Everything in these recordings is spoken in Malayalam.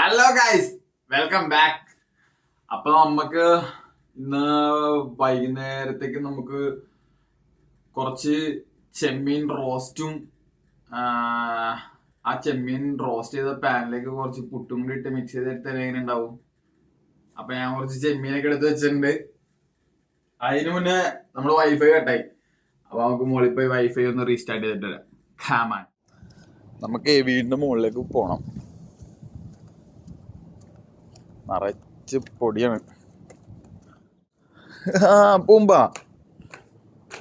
Hello guys, welcome back. അപ്പൊ നമുക്ക് ഇന്ന് വൈകുന്നേരത്തേക്ക് നമുക്ക് കുറച്ച് ചെമ്മീൻ റോസ്റ്റും ആ ചെമ്മീൻ റോസ്റ്റ് ചെയ്ത പാനിലേക്ക് കുറച്ച് പുട്ടും കൂടി ഇട്ട് മിക്സ് ചെയ്തെടുത്താൽ എങ്ങനെ ഉണ്ടാവും? അപ്പൊ ഞാൻ കുറച്ച് ചെമ്മീനൊക്കെ എടുത്ത് വെച്ചിട്ടുണ്ട്. അതിന് മുന്നേ നമ്മൾ വൈഫൈ കട്ടായി. അപ്പൊ നമുക്ക് മുകളിൽ പോയി വൈഫൈ ഒന്ന് റീസ്റ്റാർട്ട് ചെയ്തിട്ട് വരാം. ഖാമാൻ, നമുക്ക് വീടിന്റെ മുകളിലേക്ക് പോണം. നിറച്ച് പൊടിയാണ്. പൂമ്പ,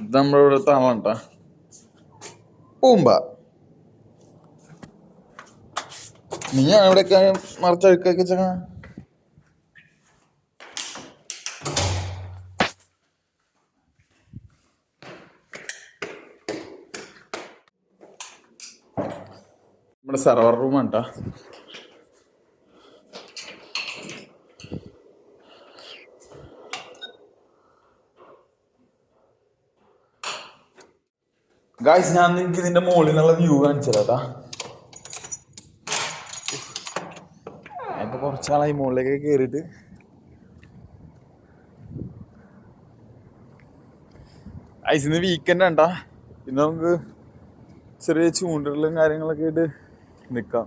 ഇത് നമ്മുടെ ഇവിടുത്തെ ആളാണ്. പൂമ്പ, നീ എവിടെയൊക്കെ നിറച്ചഴുക്കൊക്കെ ചങ്ങ? നമ്മുടെ സെർവർ റൂമാണ് കേട്ടോ. ഗായ്സ്, ഞാൻ നിങ്ങൾക്ക് ഇതിന്റെ മുകളിൽ നിന്നുള്ള വ്യൂ കാണിച്ചു തരാട്ടാ. ഇപ്പൊ കുറച്ചാളായി മുകളിലേക്ക് കയറിയിട്ട്. ഗായ്സ്, ഇന്ന് വീക്കെൻഡ് ഉണ്ടാ. ഇന്ന് നമുക്ക് ചെറിയ ചൂണ്ടലും കാര്യങ്ങളൊക്കെ ആയിട്ട് നിക്കാം.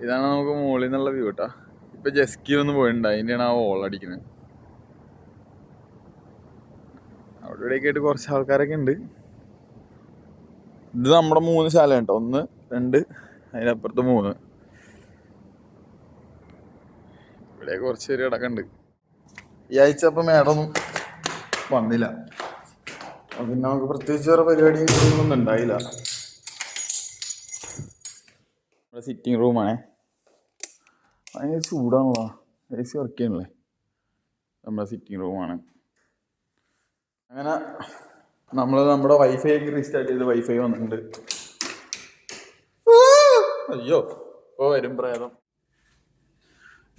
ഇതാണ് നമുക്ക് മുകളിൽ നിന്നുള്ള വ്യൂ കേട്ടാ. ഇപ്പൊ ജെസ്കി ഒന്ന് പോയിട്ടുണ്ട്, അതിൻ്റെയാണ് ആ ഓൾ അടിക്കുന്നത്. അവിടെ ഇവിടെയൊക്കെ ആയിട്ട് കുറച്ച് ആൾക്കാരൊക്കെ ഉണ്ട്. ഇത് നമ്മുടെ 3 ശാല കേട്ടോ. 1, 2, അതിനപ്പുറത്ത് 3. ഇവിടെ കുറച്ച് പേര് കിടക്കുന്നുണ്ട്. ഈ ആഴ്ച അപ്പം മേഡമൊന്നും വന്നില്ല. പിന്നെ നമുക്ക് പ്രത്യേകിച്ച് വേറെ പരിപാടികളൊന്നും ഉണ്ടായില്ല. ഇവിടെ സിറ്റിംഗ് റൂമാണേ. ഭയങ്കര ചൂടാണല്ലോ, AC വർക്ക് ചെയ്യണല്ലേ. നമ്മുടെ സിറ്റിംഗ് റൂമാണ്. അങ്ങനെ നമ്മൾ നമ്മുടെ വൈഫൈ ഒക്കെ റീസ്റ്റാർട്ട് ചെയ്ത് വൈഫൈ വന്നിട്ടുണ്ട്. അയ്യോ, ഇപ്പൊ വരും പ്രേതം.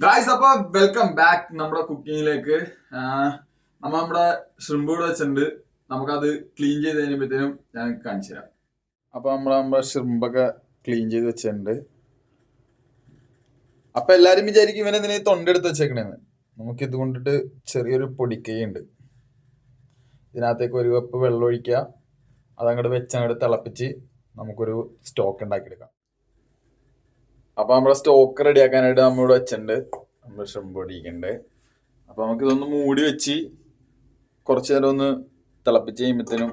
ഗായ്സ്, അപ്പൊ വെൽക്കം ബാക്ക് നമ്മുടെ കുക്കിങ്ങിലേക്ക്. നമ്മുടെ ഷ്രിമ്പ് ഇവിടെ വെച്ചിട്ടുണ്ട്. നമുക്കത് ക്ലീൻ ചെയ്ത് കഴിയുമ്പോഴത്തേനും ഞാൻ കാണിച്ചു തരാം. അപ്പൊ നമ്മുടെ ഷ്രിമ്പൊക്കെ ക്ലീൻ ചെയ്ത് വെച്ചിട്ടുണ്ട്. അപ്പൊ എല്ലാരും വിചാരിക്കും ഇവനെന്തിനാ തൊണ്ടെടുത്ത് വെച്ചേക്കണേന്ന്. നമുക്ക് ഇത് കൊണ്ടിട്ട് ചെറിയൊരു പൊടിക്കൈയുണ്ട്. ഇതിനകത്തേക്ക് 1 കപ്പ് വെള്ളം ഒഴിക്കുക. അതങ്ങോട്ട് വെച്ചങ്ങോട്ട് തിളപ്പിച്ച് നമുക്കൊരു സ്റ്റോക്ക് ഉണ്ടാക്കിയെടുക്കാം. അപ്പൊ നമ്മുടെ സ്റ്റോക്ക് റെഡിയാക്കാനായിട്ട് നമ്മളിവിടെ വെച്ചിട്ടുണ്ട്. നമ്മൾ ഷ്രിമ്പ് പൊടിക്കുന്നുണ്ട്. അപ്പൊ നമുക്ക് ഇതൊന്ന് മൂടി വെച്ച് കുറച്ചു നേരം ഒന്ന് തിളപ്പിച്ച് കഴിയുമ്പോഴത്തേനും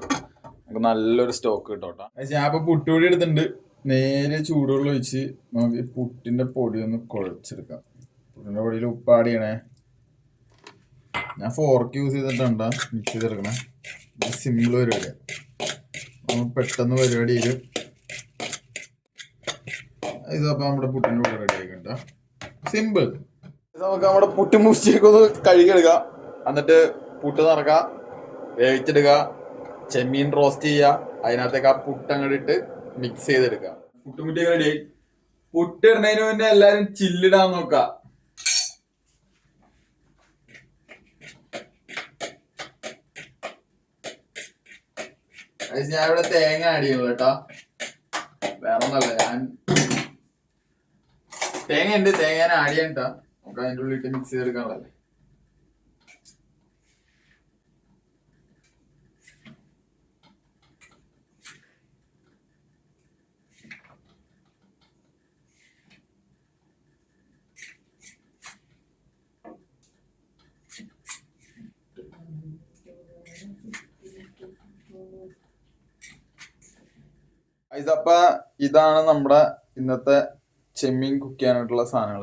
നമുക്ക് നല്ലൊരു സ്റ്റോക്ക് കിട്ടോട്ടാ. ഞാൻ ഇപ്പൊ പുട്ടുപൊടി എടുത്തിട്ടുണ്ട്. നേരെ ചൂടുവെള്ളം ഒഴിച്ച് നമുക്ക് ഈ പുട്ടിന്റെ പൊടി ഒന്ന് കുഴച്ചെടുക്കാം. പുട്ടിന്റെ പൊടിയിൽ ഉപ്പാട് ചെയ്യണേ. ഞാൻ ഫോർക്ക് യൂസ് ചെയ്തിട്ടുണ്ട് മിക്സ് ചെയ്തെടുക്കണേ. സിമ്പിൾ പരിപാടിയാണ്. നമുക്ക് പെട്ടെന്ന് പരിപാടി ചെയ്യും. ഇതപ്പോ നമ്മുടെ പുട്ടിന്റെ പൊടി റെഡി ആയിക്കണ്ട. സിമ്പിൾ. നമുക്ക് നമ്മുടെ പുട്ടും മുറിച്ചൊക്കെ ഒന്ന് കഴുകിയെടുക്കാം. എന്നിട്ട് പുട്ട് നിറക്കുക, വേവിച്ചെടുക്കുക, ചെമ്മീൻ റോസ്റ്റ് ചെയ്യുക. അതിനകത്തേക്ക് ആ പുട്ട് അങ്ങോട്ട് ഇട്ട് മിക്സ് ചെയ്തെടുക്കുക. പുട്ടുമുട്ടിയൊക്കെ റെഡി ആയി. പുട്ട് ഇടുന്നതിന് മുന്നേ എല്ലാരും ചില്ലിടാൻ നോക്കുക. ഞാൻ ഇവിടെ തേങ്ങ ആഡ് ചെയ്യുള്ളൂ കേട്ടാ, വേറെ ഒന്നല്ല. ഞാൻ തേങ്ങ ഉണ്ട്, തേങ്ങ ഞാൻ ആഡ് ചെയ്യണ്ടാ. നമുക്ക് അതിൻ്റെ ഉള്ളിട്ട് മിക്സ് ചെയ്തെടുക്കാനുള്ളതല്ലേ. ഇതപ്പ ഇതാണ് നമ്മുടെ ഇന്നത്തെ ചെമ്മീൻ കുക്ക് ചെയ്യാനായിട്ടുള്ള സാധനങ്ങൾ.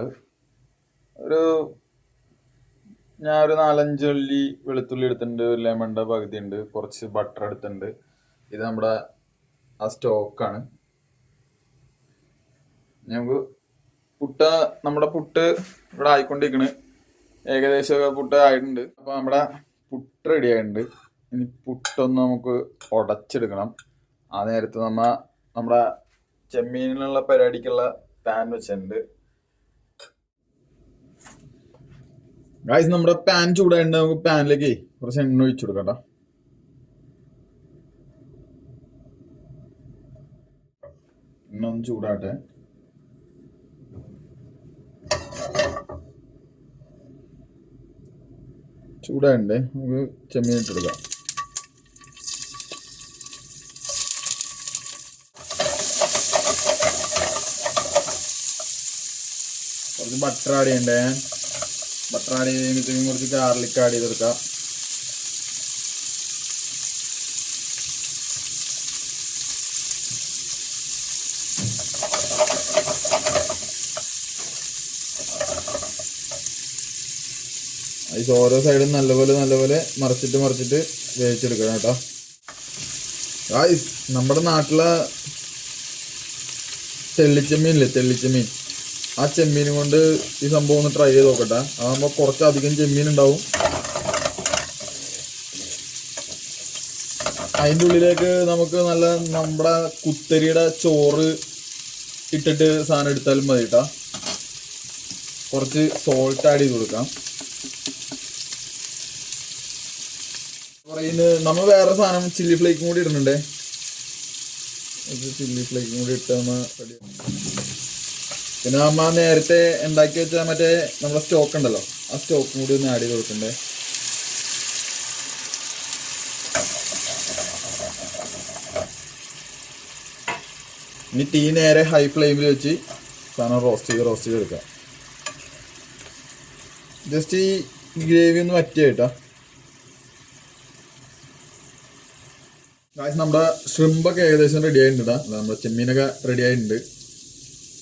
ഞാൻ ഒരു 4-5 ഉള്ളി വെളുത്തുള്ളി എടുത്തിട്ടുണ്ട്, ഒരു ലെമണിൻ്റെ പകുതി ഉണ്ട്, കുറച്ച് ബട്ടർ എടുത്തിട്ടുണ്ട്. ഇത് നമ്മുടെ ആ സ്റ്റോക്കാണ്. നമുക്ക് നമ്മുടെ പുട്ട് ഇവിടെ ആയിക്കൊണ്ടിരിക്കണ്. ഏകദേശമൊക്കെ പുട്ട് ആയിട്ടുണ്ട്. അപ്പൊ നമ്മുടെ പുട്ട് റെഡി ആയിട്ടുണ്ട്. ഇനി പുട്ടൊന്ന് നമുക്ക് ഉടച്ചെടുക്കണം. ആ നേരത്ത് നമ്മുടെ ചെമ്മീനിലുള്ള പരിപാടിക്കുള്ള പാൻ വെച്ചിട്ടുണ്ട്. ഗായ്സ്, നമ്മുടെ പാൻ ചൂടായിട്ട് നമുക്ക് പാനിലേക്ക് കുറച്ച് എണ്ണ ഒഴിച്ചു കൊടുക്കട്ടോ. എണ്ണ ഒന്ന് ചൂടാട്ടെ. ചൂടായിണ്ടേ, നമുക്ക് ചെമ്മീൻ ഇട്ടെടുക്കാം. കുറച്ച് ബട്ടർ ആഡ് ചെയ്യണ്ടേ. ബട്ടർ ആഡ് ചെയ്യുമ്പോഴത്തേക്കും കുറച്ച് ഗാർലിക് ആഡ് ചെയ്തെടുക്കാം. അത് ഓരോ സൈഡും നല്ലപോലെ മറിച്ചിട്ട് വേവിച്ചെടുക്കണം കേട്ടോ. ഗായ്സ്, നമ്മുടെ നാട്ടിലെ തെള്ളിച്ചെമ്മീൻ, ആ ചെമ്മീൻ കൊണ്ട് ഈ സംഭവം ഒന്ന് ട്രൈ ചെയ്ത് നോക്കട്ടെ. അതാകുമ്പോൾ കുറച്ചധികം ചെമ്മീൻ ഉണ്ടാവും. അതിൻ്റെ ഉള്ളിലേക്ക് നമുക്ക് നമ്മുടെ കുത്തരിയുടെ ചോറ് ഇട്ടിട്ട് സാധനം എടുത്താലും മതി കേട്ടോ. കുറച്ച് സോൾട്ട് ആഡ് ചെയ്ത് കൊടുക്കാം. നമ്മൾ വേറെ സാധനം ചില്ലി ഫ്ലേക്കും കൂടി ഇടുന്നുണ്ടേ. ചില്ലി ഫ്ലേക്കും കൂടി ഇട്ട് നമ്മൾ റെഡി. പിന്നെ നമ്മ നേരത്തെ ഉണ്ടാക്കി വെച്ച മറ്റേ നമ്മുടെ സ്റ്റോക്ക് ഉണ്ടല്ലോ, ആ സ്റ്റോക്കും കൂടി ഒന്ന് ആഡ് ചെയ്ത് കൊടുക്കണ്ടേ. ഇനി തീ നേരെ ഹൈ ഫ്ലെയിമിൽ വെച്ച് സാധനം റോസ്റ്റ് ചെയ്ത് എടുക്കാം. ജസ്റ്റ് ഈ ഗ്രേവി ഒന്ന് വറ്റിയായിട്ടാ. ഗായ്സ്, നമ്മുടെ ഷ്രിമ്പൊക്കെ ഏകദേശം റെഡി ആയിട്ടുണ്ട്. നമ്മുടെ ചെമ്മീനൊക്കെ റെഡി ആയിട്ടുണ്ട്.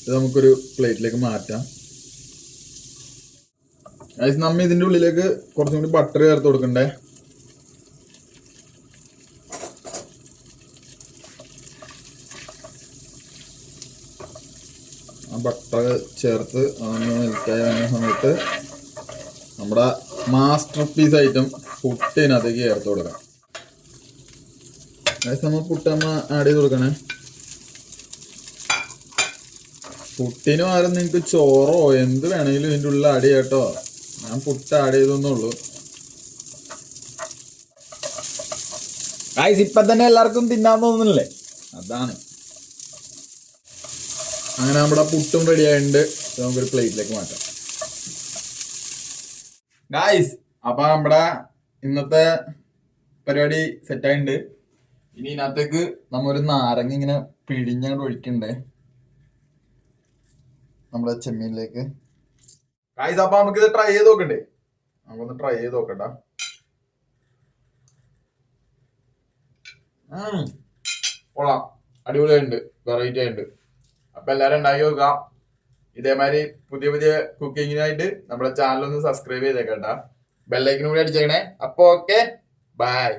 ഇത് നമുക്കൊരു പ്ലേറ്റിലേക്ക് മാറ്റാം. ഗായ്സ്, നമ്മ ഇതിൻ്റെ ഉള്ളിലേക്ക് കുറച്ചും കൂടി ബട്ടർ ചേർത്ത് കൊടുക്കണ്ടേ. ആ ബട്ടർ ചേർത്ത് അതൊന്ന് മെൽറ്റായി വരുന്ന സമയത്ത് നമ്മുടെ മാസ്റ്റർ പീസ് ഐറ്റം പുട്ട് ഇതിനകത്തേക്ക് ചേർത്ത് കൊടുക്കാം. നമ്മൾ പുട്ട് ആഡ് ചെയ്ത് കൊടുക്കണേ. പുട്ടിന് പകരം നിങ്ങൾക്ക് ചോറോ എന്ത് വേണമെങ്കിലും ഇതിൻ്റെ ഉള്ളിൽ ആഡ് ചെയ്യാം കേട്ടോ. ഞാൻ പുട്ട് ആഡ് ചെയ്തെന്നുള്ളൂ. ഗായ്സ്, ഇപ്പം തന്നെ എല്ലാവർക്കും തിന്നാൻ തോന്നുന്നില്ലേ? അതാണ്. അങ്ങനെ നമ്മുടെ പുട്ടും റെഡി ആയിട്ടുണ്ട്. നമുക്കൊരു പ്ലേറ്റിലേക്ക് മാറ്റാം. ഗായ്സ്, അപ്പം നമ്മുടെ ഇന്നത്തെ പരിപാടി സെറ്റായിട്ടുണ്ട്. ഇനി ഇതിനകത്തേക്ക് നമ്മൊരു നാരങ്ങ ഇങ്ങനെ പിഴിഞ്ഞങ്ങോട്ട് ഒഴിക്കണ്ടേ നമ്മുടെ ചെമ്മീനിലേക്ക്. ഗായ്സ്, അപ്പൊ നമുക്കിത് ട്രൈ ചെയ്ത് നോക്കണ്ടേ? നമുക്കൊന്ന് ട്രൈ ചെയ്ത് നോക്കണ്ട. കൊള്ളാം, അടിപൊളിയായിട്ടുണ്ട്, വെറൈറ്റി ആയിട്ടുണ്ട്. അപ്പൊ എല്ലാരും ഉണ്ടാക്കി നോക്കാം. ഇതേമാതിരി പുതിയ കുക്കിങ്ങിനായിട്ട് നമ്മുടെ ചാനൽ ഒന്ന് സബ്സ്ക്രൈബ് ചെയ്തേക്കണ്ട. ബെല്ലൈക്കനും കൂടി അടിച്ചേക്കണേ. അപ്പൊ ഓക്കെ, ബൈ.